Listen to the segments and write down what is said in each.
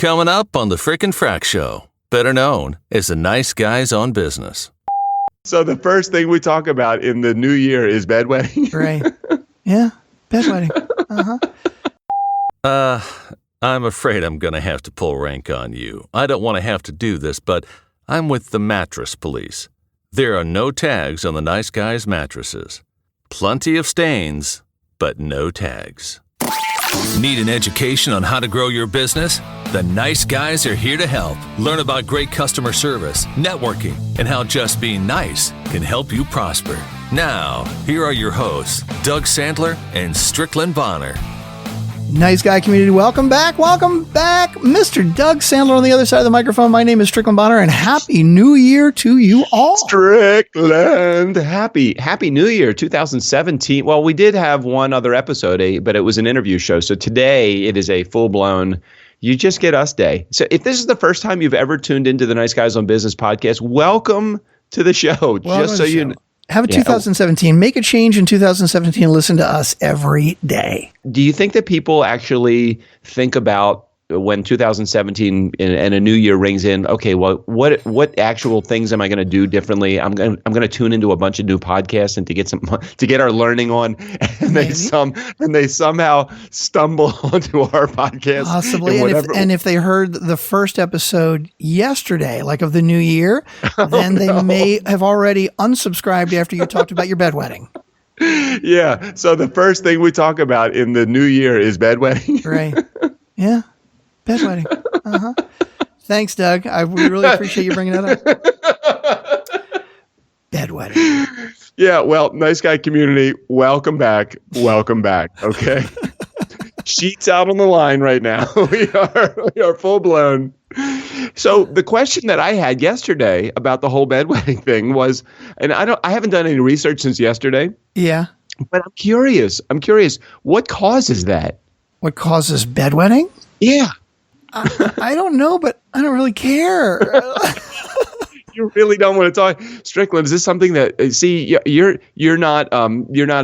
Coming up on the Frickin' Frack Show, better known as the Nice Guys on Business. So the first thing we talk about in the new year is bedwetting. Right. Yeah, bedwetting. I'm afraid I'm going to have to pull rank on you. I don't want to have to do this, but I'm with the mattress police. There are no tags on the Nice Guys mattresses. Plenty of stains, but no tags. Need an education on how to grow your business? The Nice Guys are here to help. Learn about great customer service, networking, and how just being nice can help you prosper. Now, here are your hosts, Doug Sandler and Strickland Bonner. Nice Guy community, welcome back. Mr. Doug Sandler on the other side of the microphone. My name is Strickland Bonner, and Happy New Year to you all. Strickland, Happy New Year 2017. Well, we did have one other episode, but it was an interview show. So today it is a full-blown You Just Get Us Day. So if this is the first time you've ever tuned into the Nice Guys on Business podcast, welcome to the show. Have a 2017. Make a change in 2017. Listen to us every day. Do you think that people actually think about when 2017 and a new year rings in? Okay, well, what actual things am I going to do differently? I'm going to tune into a bunch of new podcasts and to get our learning on, and they somehow stumble onto our podcast. Possibly, and if they heard the first episode yesterday, like of the new year, then they may have already unsubscribed after you talked about your bedwetting. Yeah. So the first thing we talk about in the new year is bedwetting. Right. Yeah. Bedwetting. Thanks, Doug. We really appreciate you bringing that up. Bedwetting. Yeah, well, Nice Guy community, welcome back. Okay. Sheets out on the line right now. We are full blown. So the question that I had yesterday about the whole bedwetting thing was, and I haven't done any research since yesterday. Yeah. But I'm curious. What causes that? What causes bedwetting? Yeah. I don't know, but I don't really care. You really don't want to talk, Strickland. Is this something that you're not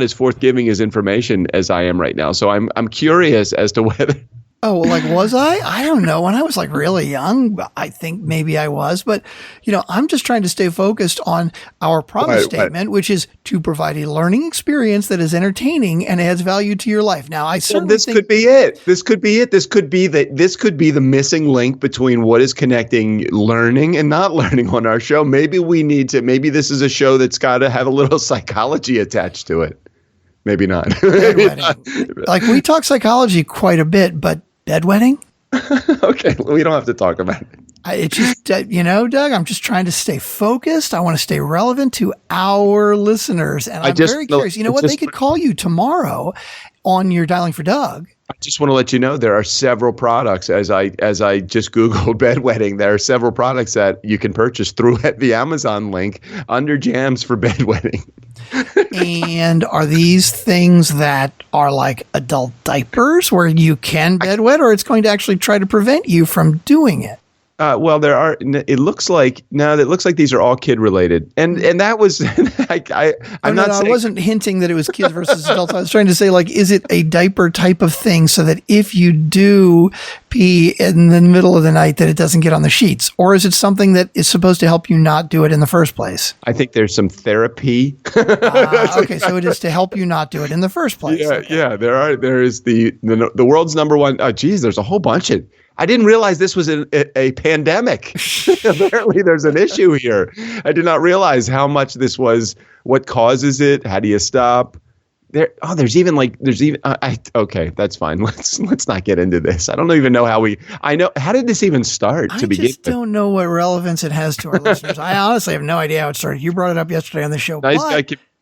as forthgiving as information as I am right now? So I'm curious as to whether. Oh, well, like, was I? I don't know. When I was like really young, I think maybe I was, but I'm just trying to stay focused on our promise statement, which is to provide a learning experience that is entertaining and adds value to your life. Now, I certainly think could be it. This could be the missing link between what is connecting learning and not learning on our show. Maybe this is a show that's got to have a little psychology attached to it. Maybe not. Like, we talk psychology quite a bit, but bedwetting? Okay, we don't have to talk about it. It's just, Doug, I'm just trying to stay focused. I want to stay relevant to our listeners. And I'm very curious. You know what? They could call you tomorrow on your Dialing for Doug. I just want to let you know there are several products, as I just Googled bedwetting, there are several products that you can purchase through the Amazon link under jams for bedwetting. And are these things that are like adult diapers where you can bedwet, or it's going to actually try to prevent you from doing it? Well, there are. It looks like these are all kid related, and that was. I wasn't hinting that it was kids versus adults. I was trying to say, like, is it a diaper type of thing so that if you do pee in the middle of the night, that it doesn't get on the sheets, or is it something that is supposed to help you not do it in the first place? I think there's some therapy. Okay, so it is to help you not do it in the first place. Yeah, okay. Yeah. There is the world's number one. Oh, geez, there's a whole bunch of. I didn't realize this was a pandemic. Apparently, there's an issue here. I did not realize how much this was. What causes it? How do you stop? Okay, that's fine. Let's not get into this. I don't even know how did this even start to begin with? I just don't know what relevance it has to our listeners. I honestly have no idea how it started. You brought it up yesterday on the show.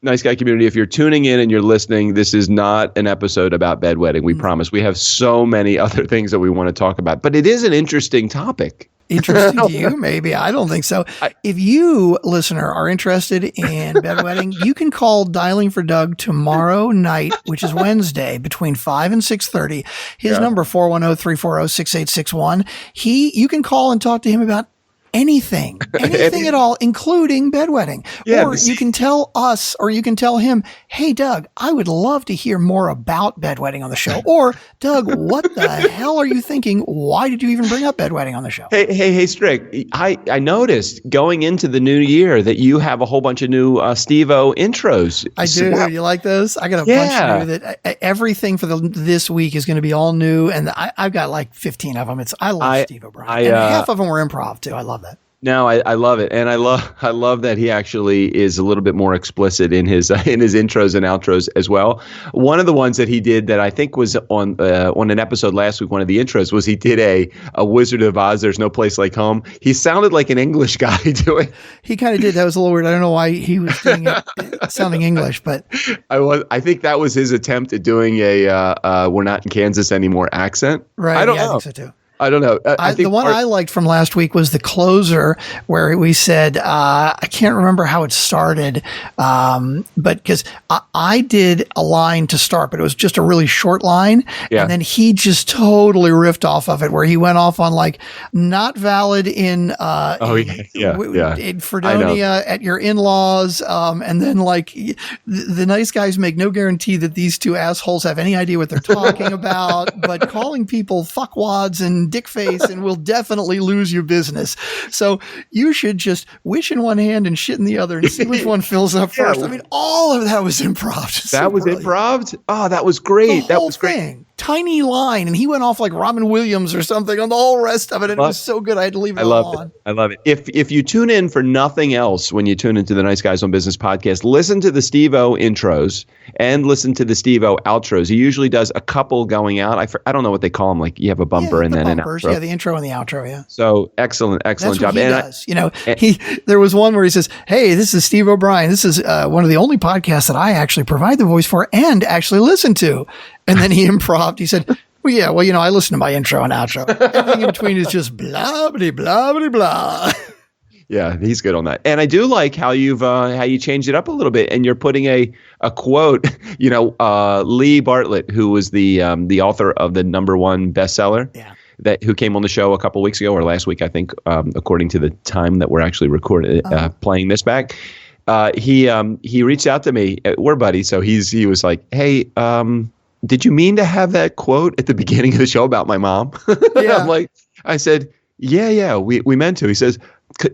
Nice Guy community, if you're tuning in and you're listening, this is not an episode about bedwetting. We promise. We have so many other things that we want to talk about, but it is an interesting topic. Interesting to you? Maybe. I don't think so. If you, listener, are interested in bedwetting, you can call Dialing for Doug tomorrow night, which is Wednesday, between 5 and 6:30. His number, 410-340-6861. You can call and talk to him about anything at all, including bedwetting. Yeah, or you can tell us, or you can tell him, hey, Doug, I would love to hear more about bedwetting on the show. Or, Doug, what the hell are you thinking? Why did you even bring up bedwetting on the show? Hey, Strick, I noticed going into the new year that you have a whole bunch of new Steve-O intros. I do. Wow. You like those? I got a bunch new that everything for this week is going to be all new. And I've got like 15 of them. I love Steve O'Brien. And half of them were improv too. I love that. No, I love it, and I love that he actually is a little bit more explicit in his intros and outros as well. One of the ones that he did that I think was on an episode last week, one of the intros was he did a Wizard of Oz. There's no place like home. He sounded like an English guy doing. He kind of did. That was a little weird. I don't know why he was doing it sounding English, but I think that was his attempt at doing a "We're not in Kansas anymore" accent. Right. I don't know. I think so too. I don't know. I think the one I liked from last week was the closer, where we said, I can't remember how it started, but because I did a line to start, but it was just a really short line. Yeah. And then he just totally riffed off of it, where he went off on like, not valid in Fredonia at your in-laws. And then like the nice guys make no guarantee that these two assholes have any idea what they're talking about, but calling people fuckwads and dick face and will definitely lose your business. So you should just wish in one hand and shit in the other and see which one fills up first. I mean, all of that was improv. That was improv? Oh, that was great. That was great. Thing. Tiny line, and he went off like Robin Williams or something on the whole rest of it. And it was so good, I had to leave it all on. I love it. If you tune in for nothing else when you tune into the Nice Guys on Business podcast, listen to the Steve-O intros and listen to the Steve-O outros. He usually does a couple going out. I don't know what they call them. Like you have a bumper and then bumpers, an outro. Yeah, the intro and the outro. Yeah. So excellent That's job. What he does. There was one where he says, "Hey, this is Steve O'Brien. This is one of the only podcasts that I actually provide the voice for and actually listen to." And then he improved. He said, well, I listen to my intro and outro. Everything in between is just blah, blah, blah, blah, blah. Yeah, he's good on that. And I do like how you changed it up a little bit, and you're putting a quote. Lee Bartlett, who was the author of the #1 bestseller, who came on the show a couple weeks ago or last week, I think, according to the time that we're actually recording playing this back. He reached out to me. We're buddies, so he was like, "Hey, did you mean to have that quote at the beginning of the show about my mom?" Yeah. I said, yeah, we meant to. He says,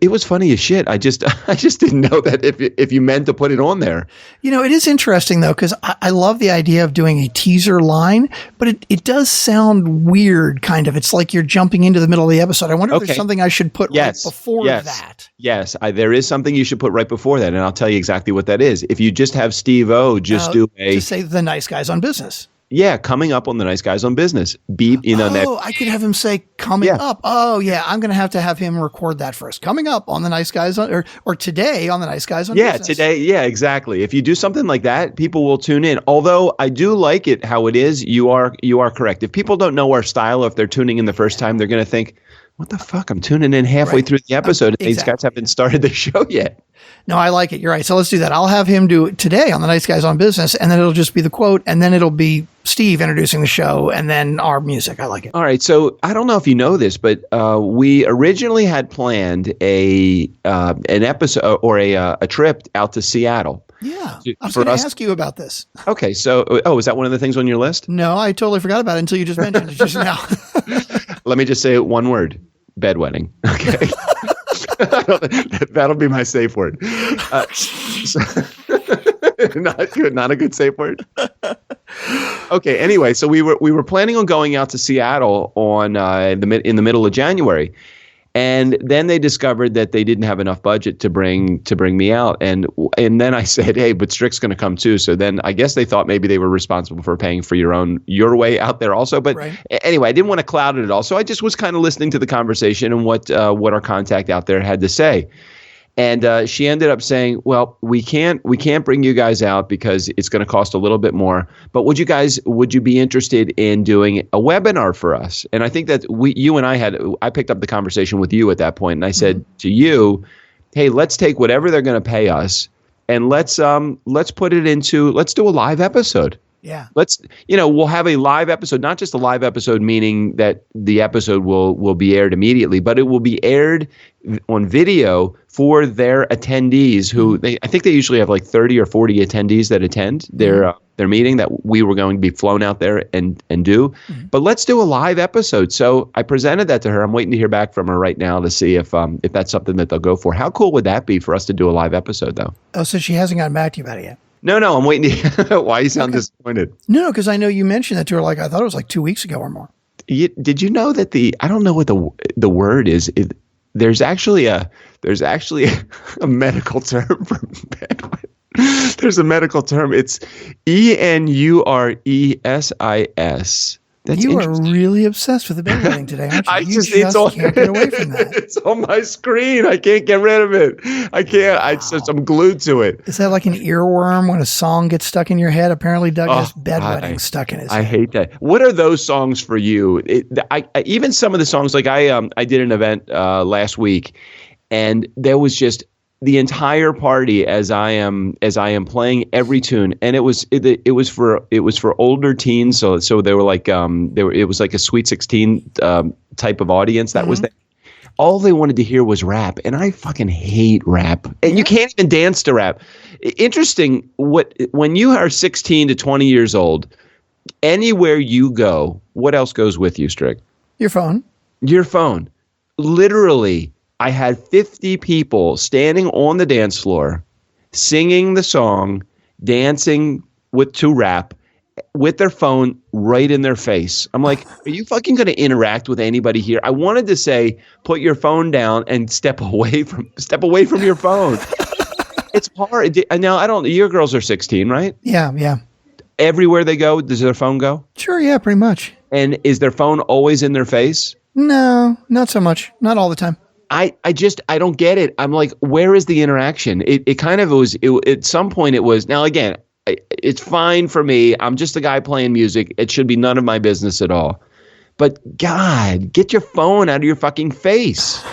it was funny as shit. I just didn't know that if you meant to put it on there. It is interesting though, because I love the idea of doing a teaser line, but it does sound weird, kind of. It's like you're jumping into the middle of the episode. I wonder if there's something I should put right before that. Yes, there is something you should put right before that, and I'll tell you exactly what that is. If you just have Steve-O just say the Nice Guys on Business. Yeah, coming up on the Nice Guys on Business. Beep, I could have him say coming up. Oh, yeah, I'm going to have him record that first. Coming up on the Nice Guys on, or today on the Nice Guys on Business. Yeah, today. Yeah, exactly. If you do something like that, people will tune in. Although I do like it how it is. You are correct. If people don't know our style, if they're tuning in the first time, they're going to think, what the fuck? I'm tuning in halfway through the episode, and these guys haven't started the show yet. No, I like it. You're right. So let's do that. I'll have him do it today on the Nice Guys on Business, and then it'll just be the quote, and then it'll be Steve introducing the show, and then our music. I like it. All right. So I don't know if you know this, but we originally had planned an episode or a trip out to Seattle. Yeah. I was going to ask you about this. Okay. So, is that one of the things on your list? No, I totally forgot about it until you just mentioned it just now. Let me just say one word: bedwetting. Okay. That'll be my safe word. Not a good safe word. Okay. Anyway, so we were planning on going out to Seattle in the middle of January, and then they discovered that they didn't have enough budget to bring me out, and then I said, hey, but Strick's going to come too. So then I guess they thought maybe they were responsible for paying for your way out there also. But anyway, I didn't want to cloud it at all. So I just was kind of listening to the conversation and what our contact out there had to say. And she ended up saying, well, we can't bring you guys out because it's going to cost a little bit more. But would you be interested in doing a webinar for us? And I think that I picked up the conversation with you at that point, and I said to you, hey, let's take whatever they're going to pay us and let's do a live episode. Yeah. Let's, we'll have a live episode, not just a live episode, meaning that the episode will be aired immediately, but it will be aired on video for their attendees who I think they usually have like 30 or 40 attendees that attend their meeting that we were going to be flown out there and do. But let's do a live episode. So I presented that to her. I'm waiting to hear back from her right now to see if that's something that they'll go for. How cool would that be for us to do a live episode though? Oh, so she hasn't gotten back to you about it yet? No, I'm waiting to hear. Why you sound disappointed? No, because I know you mentioned that to her. Like, I thought it was like 2 weeks ago or more. Did you know that I don't know what the word is. There's actually a medical term for bedwetting. There's a medical term. It's ENURESIS. You are really obsessed with the bedwetting today, aren't you? You just can't get away from that. It's on my screen. I can't get rid of it. I can't. Wow. I'm glued to it. Is that like an earworm when a song gets stuck in your head? Apparently, Doug has bedwetting stuck in his head. I hate that. What are those songs for you? Even some of the songs, like I did an event last week, and there was just the entire party as I am playing every tune, and it was for older teens, so they were like it was like a Sweet 16 type of audience that was there. All they wanted to hear was rap, and I fucking hate rap, and you can't even dance to rap. Interesting, when you are 16 to 20 years old, anywhere you go, what else goes with you, Strick? Your phone. Literally, I had 50 people standing on the dance floor, singing the song, dancing to rap, with their phone right in their face. I'm like, are you fucking going to interact with anybody here? I wanted to say, put your phone down and step away from your phone. It's hard. Now, your girls are 16, right? Yeah. Everywhere they go, does their phone go? Sure, yeah, pretty much. And is their phone always in their face? No, not so much. Not all the time. I don't get it. I'm like, where is the interaction? It kind of was, at some point it was, now again, it's fine for me. I'm just a guy playing music. It should be none of my business at all. But God, get your phone out of your fucking face.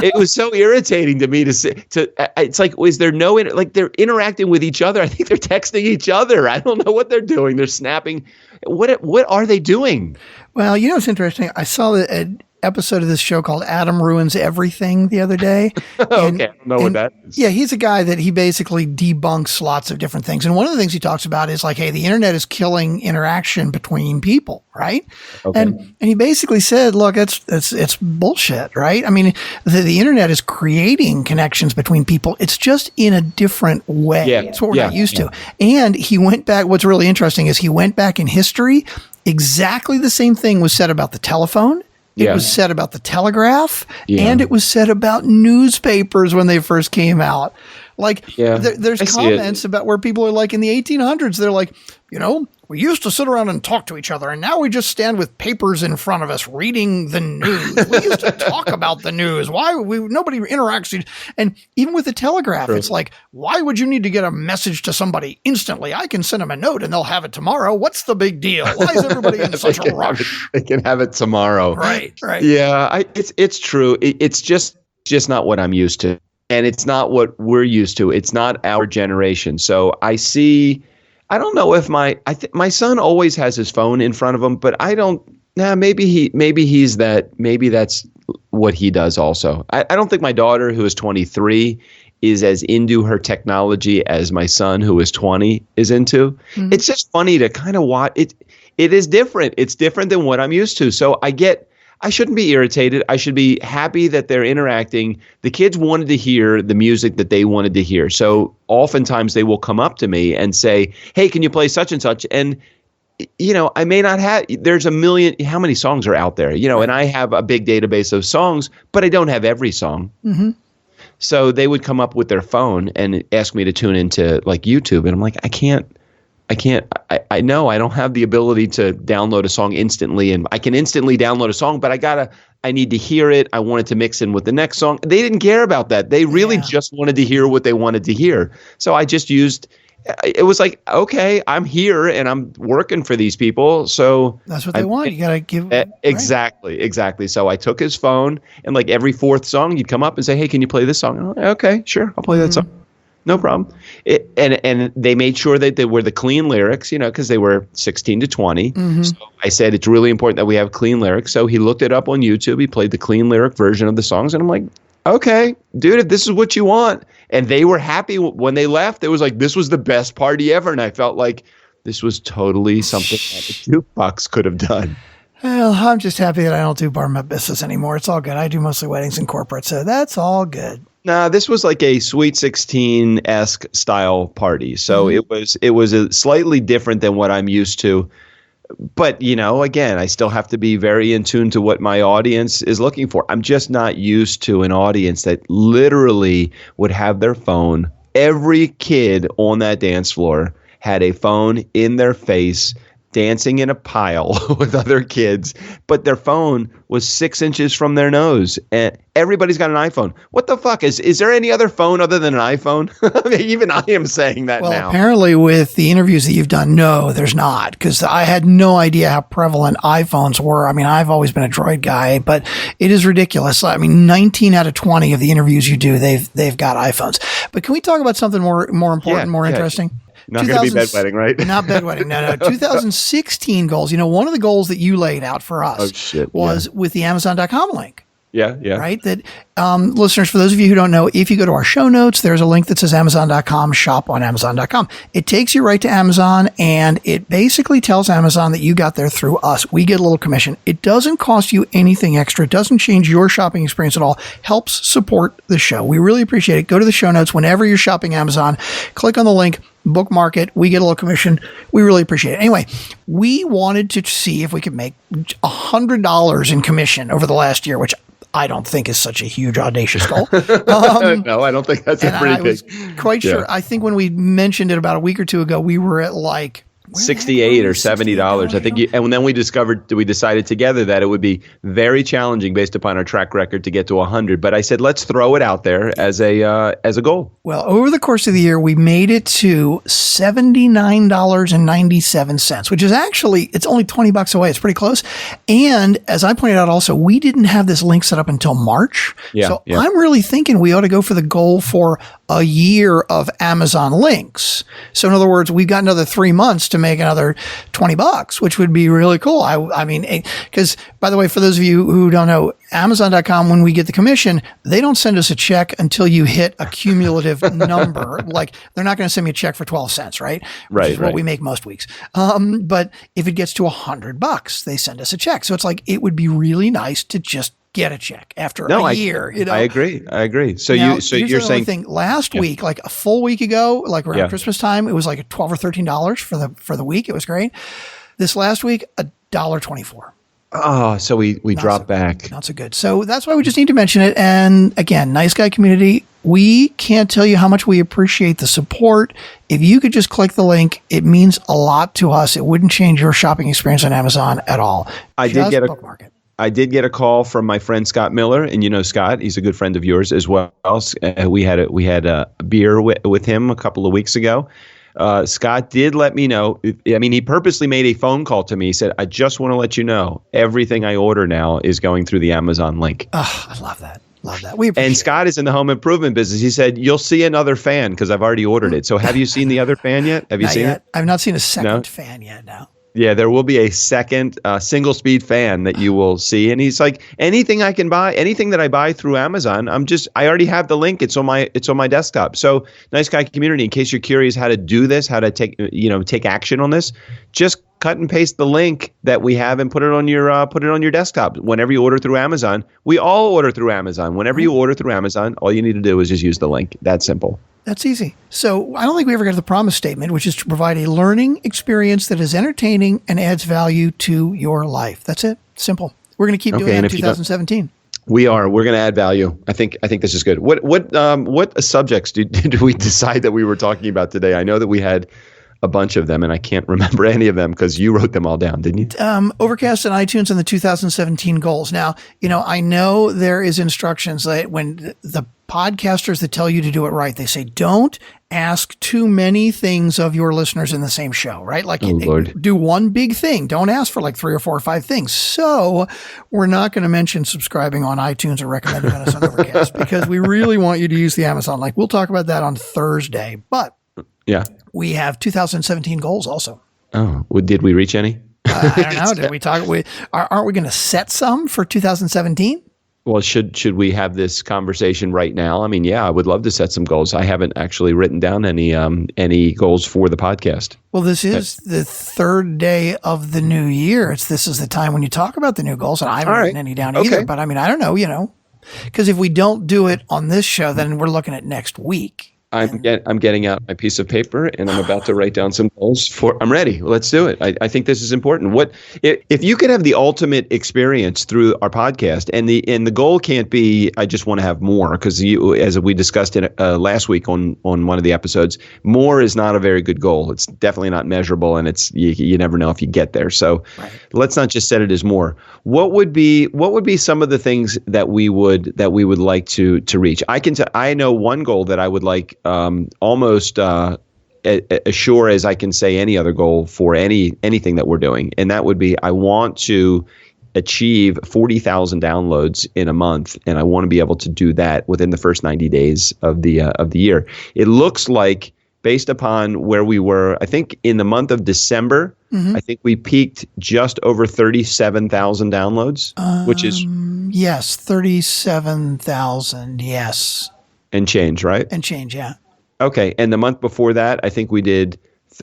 It was so irritating to me it's like, is there no, they're interacting with each other. I think they're texting each other. I don't know what they're doing. They're snapping. What are they doing? Well, it's interesting. I saw an episode of this show called Adam Ruins Everything the other day. Okay, I don't know what that is. Yeah, he's a guy that he basically debunks lots of different things. And one of the things he talks about is like, hey, the internet is killing interaction between people, right? Okay. And he basically said, look, it's bullshit, right? I mean, the internet is creating connections between people. It's just in a different way. Yeah, it's what we're not used to. And he went back. What's really interesting is he went back in history. Exactly the same thing was said about the telephone. It was said about the telegraph, and it was said about newspapers when they first came out. Like, there's comments about where people are like in the 1800s, they're like, we used to sit around and talk to each other, and now we just stand with papers in front of us reading the news. We used to talk about the news. Nobody interacts. And even with the telegraph, it's like, why would you need to get a message to somebody instantly? I can send them a note and they'll have it tomorrow. What's the big deal? Why is everybody in such a rush? They can have it tomorrow. Right. Yeah, it's true. It's just not what I'm used to. And it's not what we're used to. It's not our generation. So I don't know if my son always has his phone in front of him, but I don't. Maybe that's what he does also. I don't think my daughter, who is 23, is as into her technology as my son, who is 20, is into. Mm-hmm. It's just funny to kind of watch it. It is different. It's different than what I'm used to. So I shouldn't be irritated. I should be happy that they're interacting. The kids wanted to hear the music that they wanted to hear. So oftentimes they will come up to me and say, hey, can you play such and such? And, I may not have, there's a million, how many songs are out there? And I have a big database of songs, but I don't have every song. Mm-hmm. So they would come up with their phone and ask me to tune into like YouTube. And I'm like, I know I don't have the ability to download a song instantly, and I can instantly download a song, but I need to hear it. I wanted to mix in with the next song. They didn't care about that. They really just wanted to hear what they wanted to hear. So I just it was like, okay, I'm here and I'm working for these people. So that's what they want. You got to give. Exactly. So I took his phone, and like every fourth song, you'd come up and say, hey, can you play this song? And I'm like, okay, sure. I'll play that song. No problem. And they made sure that they were the clean lyrics, because they were 16 to 20. So I said, it's really important that we have clean lyrics. So he looked it up on YouTube. He played the clean lyric version of the songs. And I'm like, okay, dude, if this is what you want. And they were happy when they left. It was like, this was the best party ever. And I felt like this was totally something that the jukebox could have done. Well, I'm just happy that I don't do bar business anymore. It's all good. I do mostly weddings and corporate, so that's all good. Nah, this was like a Sweet 16-esque style party. So it was a slightly different than what I'm used to. But, again, I still have to be very in tune to what my audience is looking for. I'm just not used to an audience that literally would have their phone. Every kid on that dance floor had a phone in their face, dancing in a pile with other kids, but their phone was 6 inches from their nose. And everybody's got an iPhone. What the fuck? Is there any other phone other than an iPhone? I mean, even I am saying that now. Well, apparently with the interviews that you've done, no, there's not, because I had no idea how prevalent iPhones were. I mean, I've always been a Droid guy, but it is ridiculous. I mean, 19 out of 20 of the interviews you do, they've got iPhones. But can we talk about something more important, more interesting? Not going to be bedwetting, right? Not bedwetting. No. 2016 goals. One of the goals that you laid out for us was with the Amazon.com link. Yeah. Right? That listeners, for those of you who don't know, if you go to our show notes, there's a link that says Amazon.com, shop on Amazon.com. It takes you right to Amazon, and it basically tells Amazon that you got there through us. We get a little commission. It doesn't cost you anything extra. It doesn't change your shopping experience at all. Helps support the show. We really appreciate it. Go to the show notes whenever you're shopping Amazon. Click on the link. Bookmark it. We get a little commission. We really appreciate it. Anyway, we wanted to see if we could make $100 in commission over the last year, which I don't think is such a huge, audacious goal. No, I don't think that's a pretty big. I was quite sure. I think when we mentioned it about a week or two ago, we were at like $68 or $70. I think, and then we decided together that it would be very challenging based upon our track record to get to 100. But I said, let's throw it out there as a goal. Well, over the course of the year, we made it to $79.97, which is actually, it's only $20 away. It's pretty close. And as I pointed out also, we didn't have this link set up until March. I'm really thinking we ought to go for the goal for a year of Amazon links. So in other words, we've got another 3 months to make another $20, which would be really cool. I mean, because by the way, for those of you who don't know, Amazon.com, when we get the commission, they don't send us a check until you hit a cumulative number. Like they're not going to send me a check for 12 cents, right? Which is what we make most weeks. But if it gets to $100, they send us a check. So it's like, it would be really nice to just get a check after a year. I agree. So now, you're saying last week, like a full week ago, like around Christmas time, it was like $12 or $13 for the week. It was great. This last week, $1.24. Oh, so we dropped back. Not so good. So that's why we just need to mention it. And again, nice guy community. We can't tell you how much we appreciate the support. If you could just click the link, it means a lot to us. It wouldn't change your shopping experience on Amazon at all. I did get a call from my friend Scott Miller, and Scott, he's a good friend of yours as well. We had a beer with him a couple of weeks ago. Scott did let me know. I mean, he purposely made a phone call to me. He said, "I just want to let you know everything I order now is going through the Amazon link." Oh, I love that. We appreciate and Scott is in the home improvement business. He said, "You'll see another fan because I've already ordered it." So have you seen the other fan yet? Have you seen it? I've not seen a second fan yet. No. Yeah, there will be a second single speed fan that you will see. And he's like, anything I can buy, anything that I buy through Amazon, I already have the link. It's on my desktop. So nice guy community, in case you're curious how to do this, how to take action on this, just cut and paste the link that we have and put it on your desktop. Whenever you order through Amazon, we all order through Amazon. Whenever you order through Amazon, all you need to do is just use the link. That's simple. That's easy. So I don't think we ever got to the promise statement, which is to provide a learning experience that is entertaining and adds value to your life. That's it. Simple. We're going to keep doing that in 2017. We're going to add value. I think this is good. What subjects did we decide that we were talking about today? I know that we had a bunch of them, and I can't remember any of them because you wrote them all down, didn't you? Overcast and iTunes and the 2017 goals. Now, I know there is instructions that when the podcasters that tell you to do it right, they say, don't ask too many things of your listeners in the same show, right? Like do one big thing. Don't ask for like 3 or 4 or 5 things. So we're not going to mention subscribing on iTunes or recommending us on Overcast because we really want you to use the Amazon link. We'll talk about that on Thursday, but Yeah. We have 2017 goals also. Oh, well, did we reach any? I don't know. Did we talk? Aren't we going to set some for 2017? Well, should we have this conversation right now? I mean, yeah, I would love to set some goals. I haven't actually written down any goals for the podcast. Well, this is the third day of the new year. This is the time when you talk about the new goals, and I haven't written any down either. But I mean, I don't know, because if we don't do it on this show, then we're looking at next week. I'm getting out my piece of paper and I'm about to write down some goals I'm ready. Let's do it. I think this is important. If you could have the ultimate experience through our podcast, and the goal can't be I just want to have more, because as we discussed in last week on one of the episodes, more is not a very good goal. It's definitely not measurable, and you never know if you get there. So let's not just set it as more. What would be some of the things that we would like to reach? I know one goal that I would like. Almost as sure as I can say any other goal for anything that we're doing, and that would be I want to achieve 40,000 downloads in a month, and I want to be able to do that within the first 90 days of the year. It looks like, based upon where we were, I think in the month of December, I think we peaked just over 37,000 downloads, which is 37,000, yes. And change, right? And change, yeah. Okay. And the month before that, I think we did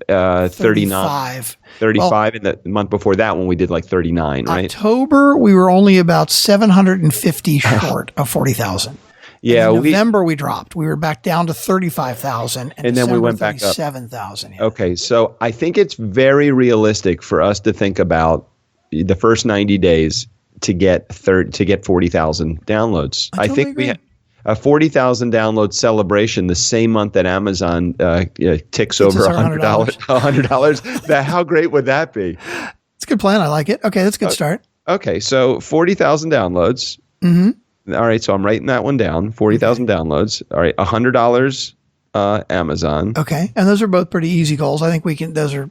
35. And the month before that one, we did like 39, right? October, we were only about 750 short of 40,000. Yeah. In November, we dropped. We were back down to 35,000. And then we went back up. 37,000. Yeah. Okay. So I think it's very realistic for us to think about the first 90 days to get 40,000 downloads. I think we had a 40,000 download celebration the same month that Amazon ticks over $100. How great would that be? It's a good plan. I like it. Okay, that's a good start. Okay, so 40,000 downloads. Mm-hmm. All right, so I'm writing that one down. 40,000 downloads. All right, $100 Amazon. Okay, and those are both pretty easy goals. I think those are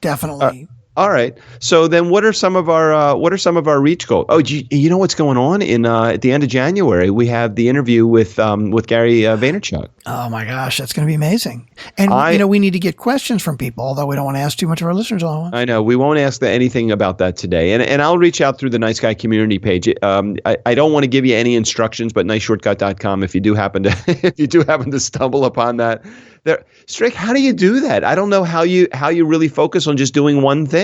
definitely. All right. So then, what are some of our reach goals? Oh, you know what's going on at the end of January? We have the interview with Gary Vaynerchuk. Oh my gosh, that's going to be amazing. And we need to get questions from people, although we don't want to ask too much of our listeners all at once. I know we won't ask anything about that today, and I'll reach out through the Nice Guy community page. I don't want to give you any instructions, but niceshortcut.com if you do happen to stumble upon that. Strick, how do you do that? I don't know how you really focus on just doing one thing.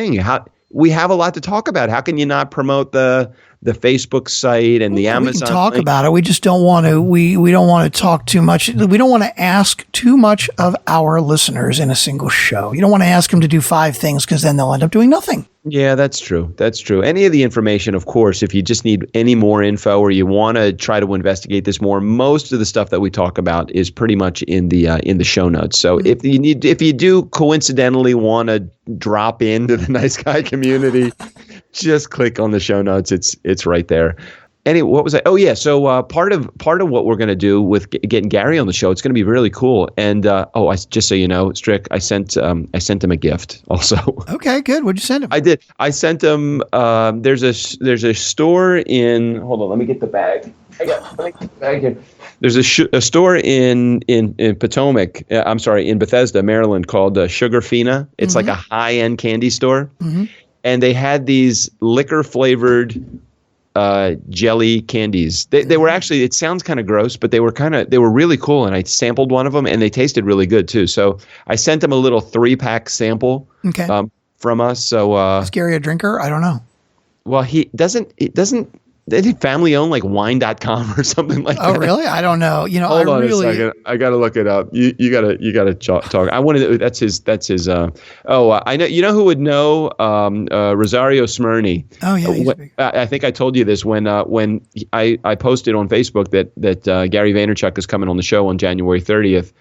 We have a lot to talk about. How can you not promote the Facebook site and the Amazon? We can talk about it. We just don't want to. We don't want to talk too much. We don't want to ask too much of our listeners in a single show. You don't want to ask them to do 5 things, because then they'll end up doing nothing. Yeah, that's true. That's true. Any of the information, of course, if you just need any more info or you want to try to investigate this more, most of the stuff that we talk about is pretty much in the show notes. So if you do coincidentally want to drop into the Nice Guy community, just click on the show notes. It's right there. Anyway, what was I? Oh yeah. So part of what we're going to do with getting Gary on the show, it's going to be really cool. And just so you know, Strick, I sent him a gift also. Okay, good. What'd you send him? I did. I sent him. There's a store in. Hold on. Let me get the bag. Let me get the bag here. There's a store in Potomac. I'm sorry, in Bethesda, Maryland, called Sugarfina. It's like a high-end candy store, and they had these liquor-flavored jelly candies. They were actually, it sounds kind of gross, but they were really cool. And I sampled one of them and they tasted really good too. So I sent him a little 3-pack sample from us. So, is Gary a drinker? I don't know. Well, it doesn't, they did family owned like wine.com or something like that. Oh, really? I don't know. Hold on a second. I got to look it up. You gotta talk. I wanted that's his, I know, you know who would know, Rosario Smyrny. Oh yeah. I think I told you this when I posted on Facebook that Gary Vaynerchuk is coming on the show on January 30th.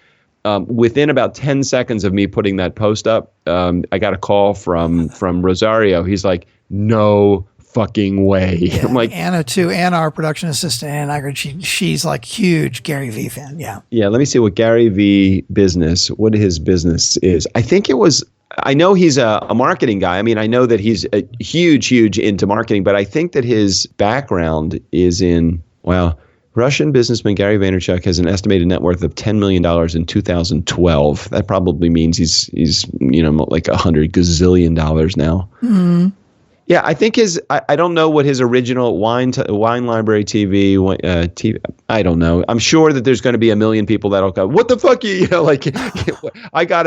Within about 10 seconds of me putting that post up, I got a call from Rosario. He's like, no fucking way. Yeah, I'm like, Anna too. Anna, our production assistant, Anna Nygren, she's like huge Gary V fan. Yeah. Yeah. Let me see what Gary V what his business is. I know he's a marketing guy. I mean, I know that he's a huge into marketing, but I think that his background is in, well, Russian businessman Gary Vaynerchuk has an estimated net worth of $10 million in 2012. That probably means he's like $100 gazillion now. Mm-hmm. Yeah, I think I don't know what his original wine library TV. I don't know. I'm sure that there's going to be a million people that'll go, what the fuck like I got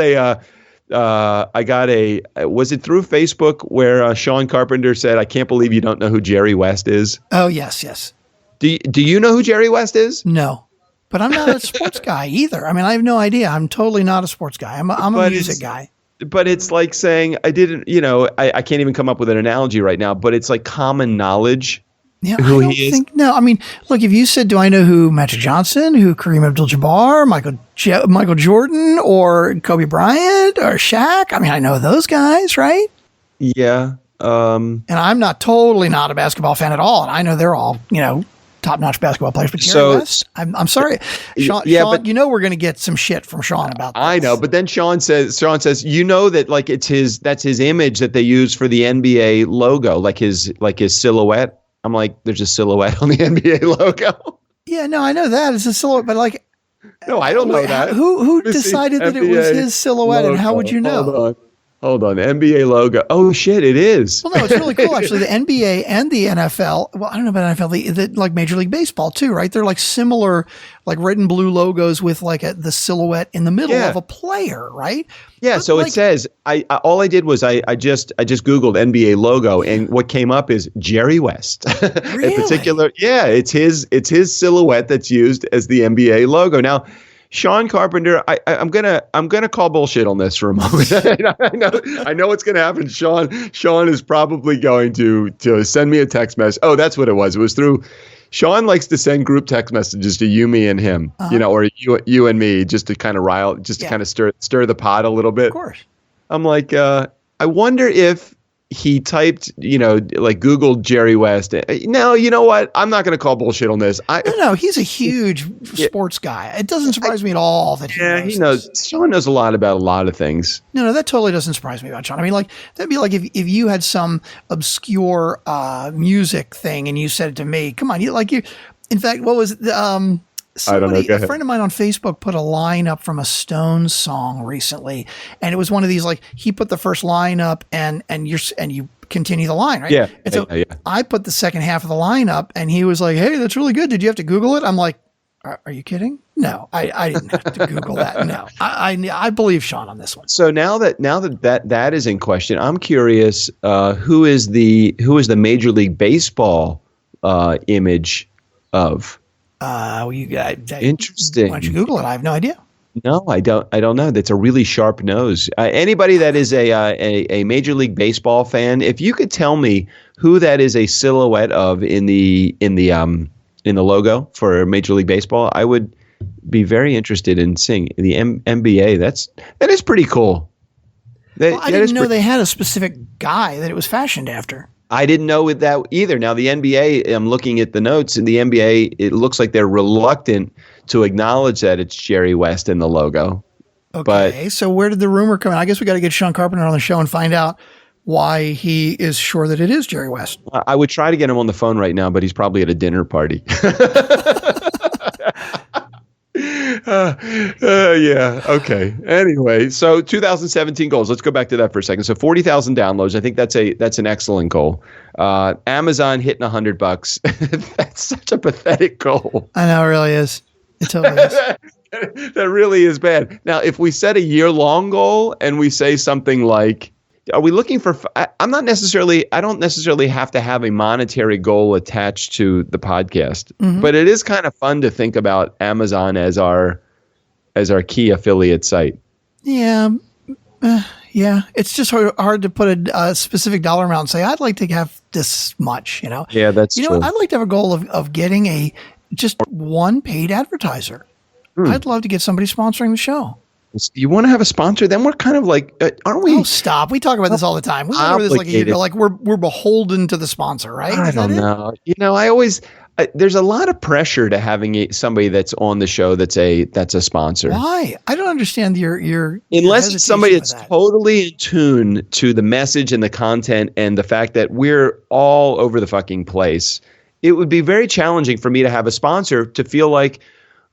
a was it through Facebook where Sean Carpenter said, I can't believe you don't know who Jerry West is? Oh, yes. Do you know who Jerry West is? No, but I'm not a sports guy either. I mean, I have no idea. I'm totally not a sports guy. I'm a music guy. But it's like saying I didn't, I can't even come up with an analogy right now, but it's like common knowledge who he is. No, I mean, look, if you said, do I know who Magic Johnson, who Kareem Abdul-Jabbar, Michael Jordan, or Kobe Bryant, or Shaq? I mean, I know those guys, right? Yeah. And I'm totally not a basketball fan at all. And I know they're all, top-notch basketball players. But Jerry West, I'm sorry. Sean, but we're going to get some shit from Sean about this. I know, but then Sean says, that like that's his image that they use for the NBA logo, like his silhouette. I'm like, there's a silhouette on the NBA logo. Yeah, no, I know that. It's a silhouette, but like, no, I don't know that. Who decided that it was his silhouette, and how would you know? Hold on, NBA logo. Oh shit, it is. Well, no, it's really cool actually. The NBA and the NFL. Well, I don't know about NFL. The like Major League Baseball too, right? They're like similar, like red and blue logos with like the silhouette in the middle of a player, right? Yeah. But so it says. All I did was I just Googled NBA logo, and what came up is Jerry West. Really? In particular, yeah, it's his silhouette that's used as the NBA logo. Now, Sean Carpenter, I'm gonna call bullshit on this for a moment. I know what's gonna happen. Sean is probably going to send me a text message. Oh, that's what it was. It was through. Sean likes to send group text messages to you, me, and him. Or you and me, just to kind of kind of stir the pot a little bit. Of course. I'm like, I wonder if he typed, like Googled Jerry West. No, you know what? I'm not going to call bullshit on this. No, he's a huge sports guy. It doesn't surprise me at all that he knows. Sean knows a lot about a lot of things. No, that totally doesn't surprise me about Sean. I mean, like, that'd be like if you had some obscure music thing and you said it to me. Come on, in fact, what was the I don't know. A friend of mine on Facebook put a line up from a Stones song recently, and it was one of these, like, he put the first line up and you continue the line, right? Yeah. And so I put the second half of the line up, and he was like, "Hey, that's really good. Did you have to Google it?" I'm like, "Are you kidding? No, I didn't have to Google that. No, I believe Sean on this one." So now that is in question, I'm curious, who is the Major League Baseball image of? Interesting. Why don't you Google it? I have no idea. No, I don't know. That's a really sharp nose. Anybody that is a Major League Baseball fan, if you could tell me who that is a silhouette of in the logo for Major League Baseball, I would be very interested in seeing the NBA. That is pretty cool. I didn't know they had a specific guy that it was fashioned after. I didn't know that either. Now, the NBA, I'm looking at the notes, and the NBA, it looks like they're reluctant to acknowledge that it's Jerry West in the logo. Okay, so where did the rumor come in? I guess we got to get Sean Carpenter on the show and find out why he is sure that it is Jerry West. I would try to get him on the phone right now, but he's probably at a dinner party. Yeah. Okay. Anyway, so 2017 goals. Let's go back to that for a second. So 40,000 downloads. I think that's an excellent goal. Amazon hitting $100. That's such a pathetic goal. I know, it really is. It totally is. That really is bad. Now, if we set a year-long goal and we say something like, are we looking for? I don't necessarily have to have a monetary goal attached to the podcast, but it is kind of fun to think about Amazon as our key affiliate site. Yeah. Yeah. It's just hard to put a specific dollar amount and say, I'd like to have this much, Yeah, that's true. I'd like to have a goal of getting just one paid advertiser. I'd love to get somebody sponsoring the show. You want to have a sponsor? Then we're kind of like, aren't we? Oh, stop. We talk about this all the time. We talk about this like we're beholden to the sponsor, right? I don't know. There's a lot of pressure to having somebody that's on the show that's a sponsor. Why? I don't understand your unless it's somebody that's totally in tune to the message and the content and the fact that we're all over the fucking place. it would be very challenging for me to have a sponsor to feel like,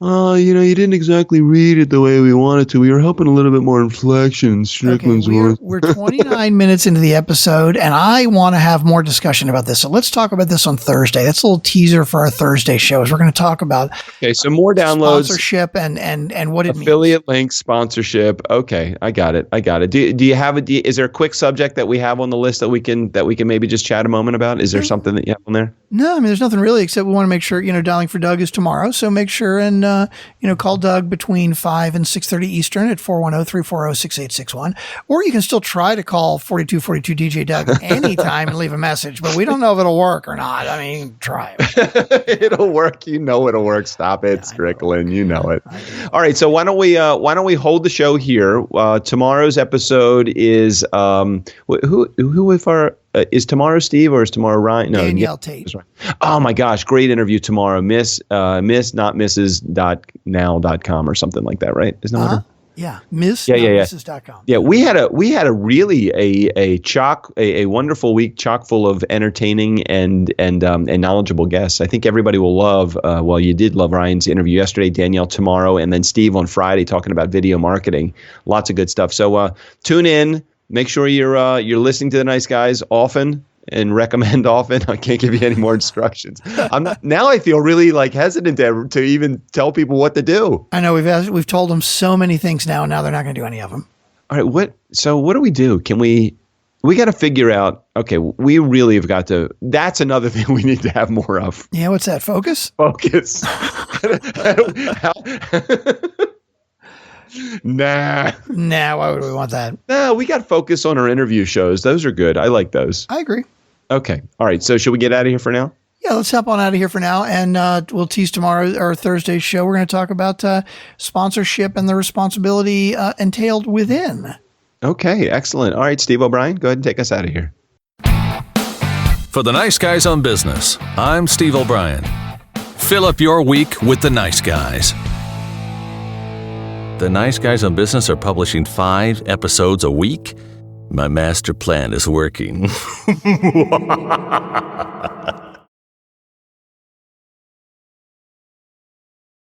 oh, you didn't exactly read it the way we wanted to. We were hoping a little bit more inflection. Strickland's we're 29 minutes into the episode, and I want to have more discussion about this. So let's talk about this on Thursday. That's a little teaser for our Thursday shows. We're going to talk about so more downloads, sponsorship, and what it means. Affiliate links, sponsorship. Okay, I got it. Do you have is there a quick subject that we have on the list that we can maybe just chat a moment about? Is there something that you have on there? No, I mean, there's nothing really, except we want to make sure, Dialing for Doug is tomorrow. So make sure and, call Doug between 5 and 6:30 Eastern at 410-340-6861. Or you can still try to call 4242 DJ Doug anytime and leave a message, but we don't know if it'll work or not. I mean, try it. It'll work. It'll work. Stop it, Strickland. You know it. All right. So why don't we hold the show here? Tomorrow's episode is, is tomorrow Steve or is tomorrow Ryan? No, Danielle Tate. Right. Oh my gosh, great interview tomorrow. Miss not Mrs.now.com or something like that, right? Isn't that what Yeah, Miss. Yeah. Mrs.com. Yeah, we had a really a wonderful week, chock full of entertaining and knowledgeable guests. I think everybody will love. You did love Ryan's interview yesterday, Danielle tomorrow, and then Steve on Friday talking about video marketing. Lots of good stuff. So tune in. Make sure you're listening to the nice guys often and recommend often. I can't give you any more instructions. Now I feel really hesitant to even tell people what to do. I know we've told them so many things now, and now they're not going to do any of them. All right. What do we do? Can we got to figure out, okay, we really have got to, that's another thing we need to have more of. Yeah. What's that? Focus? Nah, why would we want that? No, we got to focus on our interview shows. Those are good. I like those. I agree. Okay. All right. So should we get out of here for now? Yeah, let's hop on out of here for now, and we'll tease tomorrow or Thursday's show. We're going to talk about sponsorship and the responsibility entailed within. Okay, excellent. All right, Steve O'Brien, go ahead and take us out of here. For the Nice Guys on Business, I'm Steve O'Brien. Fill up your week with the Nice Guys. The Nice Guys on Business are publishing 5 episodes a week. My master plan is working.